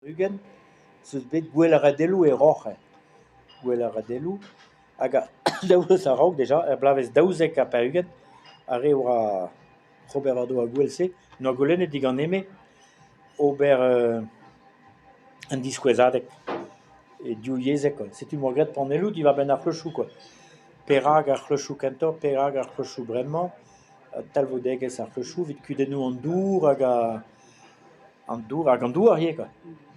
Perugen, sus bet Guelradelu et Roche. Guelradelu, aga daouz a raok deja, blavez daouzek a Perugen, are oa Robert Vado a Guelse, no golennet digan eme, ober un diskouezadek. Et diou yezek, quoi. C'est une mogret panelou, il va ben ar chlechou, quoi. Perag ar chlechou kentor, perag ar chlechou bremañ, talvodegez ar chlechou, vit kudennou an dour hag an dour ye, quoi.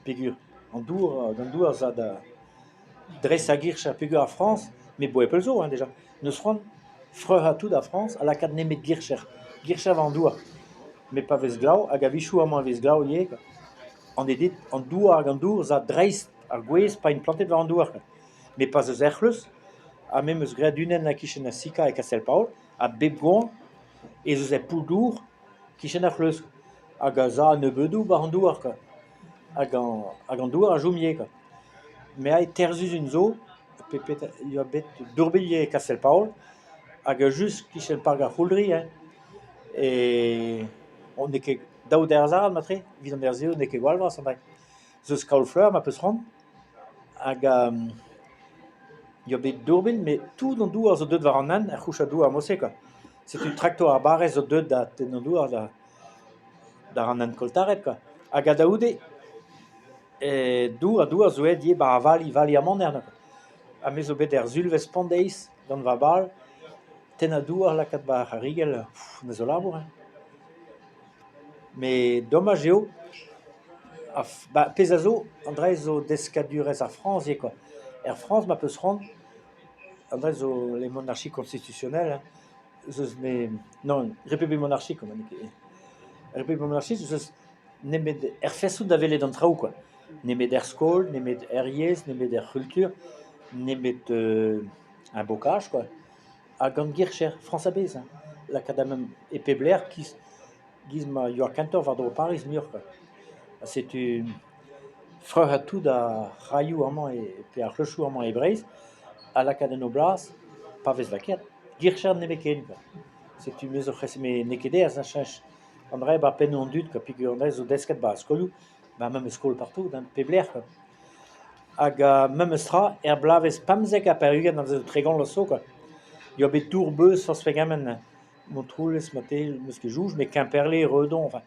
Pegur. An dour za da dres a girch a pegur a France, mais boe pel zo, hein, déjà. Neus c'hoant, freur a tout a France, a lakad nemet gircher. Gircher va an dour. Mais pas vez glav, hag a vichou amañ vez glav ye, quoi. An edit, an dour hag an dour za dreist ar gwez pa une plantet va an dour, quoi. Mais pas eus erc'hleus, a même eus graet unen a kichen a Sika e Castel Paul, a bep goan, e eus e poul dour kichen ar c'hleus. Hag a za a nebeudou bar an dour, quoi. Hag an dour a jomie, quoi. Me a e terzus un zo, pepet il y a bet d'ourbelier e Castel Paul, hag a just kichen parg ar c'houldri, hein. Et on ne ket daou der zad, matre, vid an der zeo, ne ket gwalvas, an dai. Zeus kaol fleur, ma peus ran, hag il y a bet d'ourbel, mais tout an douar zo deud war an nan, ar c'houch a douar mose, quoi. C'est un tractor ar barrez zo deud da ten an douar da an nan koltaret, quoi. Hag a daoude, douar zo ed ye bar a vali a maner, quoi. A me zo bet er zulvez pandeiz, gant va bal, ten a douar lakad bar a rigel, ne zo labour, hein. Mais dommage eo, pez a zo, André zo deskadurez ar France, ye, quoi. Er France, ma peus ran, André zo les monarchies constitutionnelles, zeus me... Non, République monarchique, comme on dit. République monarchique, zeus nemet er fesout da velet an traoù, quoi. Nemet er skol, nemet er yez, nemet er culture, nemet un bocage, quoi. A gant gircher, France abez, hein. La kadamem e pebler, giz ma yo ar kantor var dro Paris mur, quoi. C'est une freur a tout da rayou amañ e pe ar chlechou amañ e Breizh, a lakadenn o blas, pa vez laket, gircher nemet ken, quoi. C'est une maison très mais nekeder ça change André ba peine en dud quoi pique André zo desket ba skolou ba même skol partout dans pebler quoi hag même stra blaves pamzek a perugen dans zo tregan lo so quoi yo bet tourbeus fos fegamen montroules maté meus que jouge mais Quimperlé Redon enfin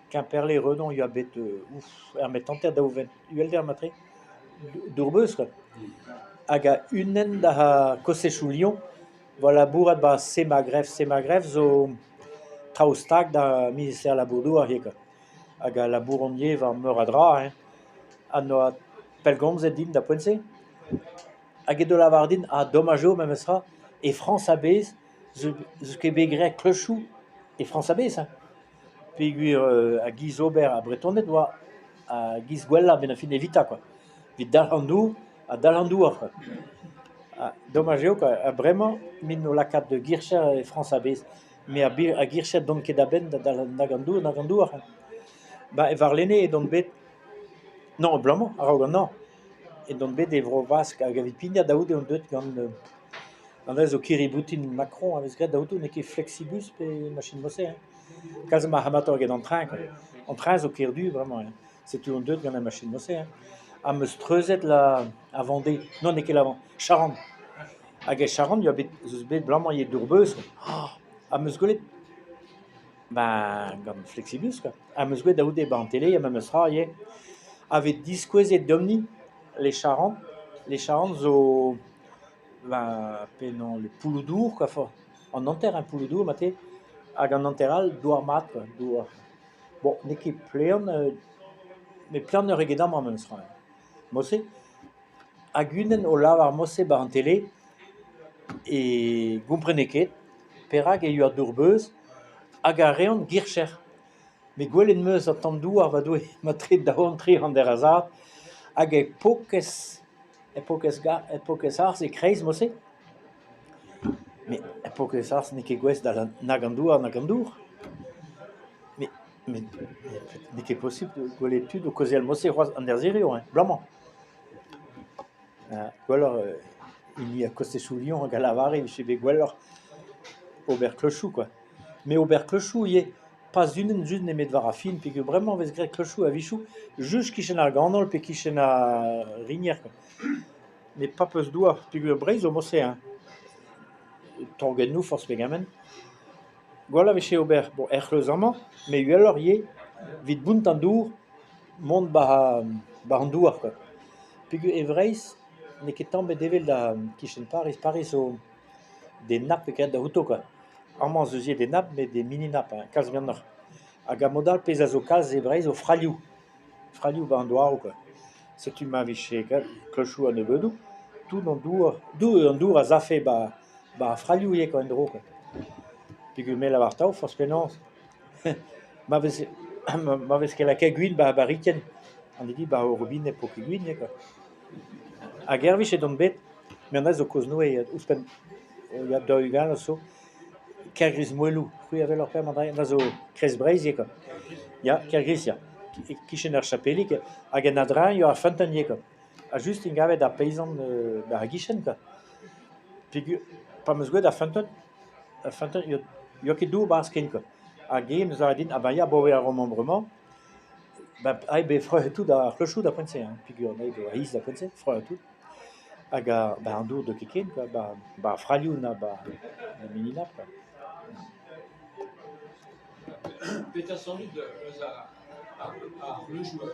Quimperlé Redon yo bet ouf met tenter da ouven ulder matré tourbeus quoi hag unen da Kosechou Lyon voilà bourrad ba Semagref zo traoustag da ministère labourdo ar hieka. Hag a labouronnier va meur a dra, hein. A no a pelgomzet din da poense. Hag e do lavar din a domajo même esra e France a bez zeus ket begre clechou e France a bez, hein. Pegur a giz ober a bretonnet oa a giz gwella ben a fin evita, quoi. Vit dalhandou a dalhandou, quoi. Dommage quoi, vraiment min no lakat de gircher et France a bez, mais a gircher don ket da ben da nagandour, hein. Ba e var lenne e don bet, non blamant, a raogan non, e don bet e vro vask hag a vit pignat daout e on deut gant an vez o kiriboutin Macron a vez gret daoutou ne ket flexibus pe machine mosse, hein. Kalz ma hamator get an train, quoi. An train zo kerdu, vraiment, hein. C'est tout on deut gant a machine mosse, hein. A meus treuzet la a Vendée, non ne ket l'avant, Charente. Hag e Charente, yo bet zeus bet blamant ye dourbeus, a meus golet gant flexibus, quoi. A meus golet daout e ba an télé, a meus ra ye avet diskouezet domni les Charentes zo penon le pouloudour, quoi, en Nanterre un pouloudour maté hag an Nanterral douar mat, quoi, douar. Bon, ne ket plean, mais plean ur egedam a meus ra, hein. Mosse hag unen o lavar mosse ba an télé e gomprene ket perag e yu ar dourbeus hag a reont gircher. Me gwelet meus a tamm douar va doue matre daontri an der azad hag e pokez arz e kreiz mosse. Mais e pokez arz ne ket gwez da nagandour. Mais ne ket posib gwelet tud o koziel mosse c'hoaz an der zereo, hein, blamant. Gwelloc'h il a Kosechou Lyon hag a lavare vije bet gwelloc'h ober clechou, quoi. Mais ober clechou ye pas une juste ne met de varafine, puis que vraiment, avec grec clochou à vichou, juste qui à ganol, puis qui à rinière, quoi. Mais pas peu de doigts, puis que braise au mossé, hein. Torgen nous, force pégamen. Voilà, avec chez Aubert, bon, erchleusamment, mais eu alors yé, vite bunt en dour, monde en douar, quoi. Puis que evreis, n'est que tombe devil da kichen Paris au des nappes et da auto, quoi. Armand zeusier des nappes, mais des mini nappes, hein, calz bien nord. Hag a modal pez a zo kalz evreiz au fraliou. Fraliou ba an douar, quoi. C'est tu m'as chez clochou à nebeudou, tout dans an dour a zafé ba fraliou yé, quoi, en dro, quoi. Puis que met la vartao, force pénance. Ma vez que la keguin ba riten. On dit ba au robinet po keguin, quoi. A gervich et don bet, mais on a zo koz noe, ouspen, il y a deux gars, so, kergris moelou, oui, avec leur père, on a zo kres breiz, quoi. Ja, kergris, ja. Kichen ar chapelik, hag en adra, yo ar fantan, quoi. A just in gavet a paysan, a gichen, quoi. Puis, pas meus gwed a fantan, yo ket dou basken, quoi. A ge, nous a dit, ah ben, ya bové a remembrement, ben, ai be freu tout da clochou da pense, hein. Puis, on a be a his da pense, freu tout. Hag a, ben, an dour de keken, quoi, ba fralioù na, ba meninap, quoi. Petra sans doute, le joueur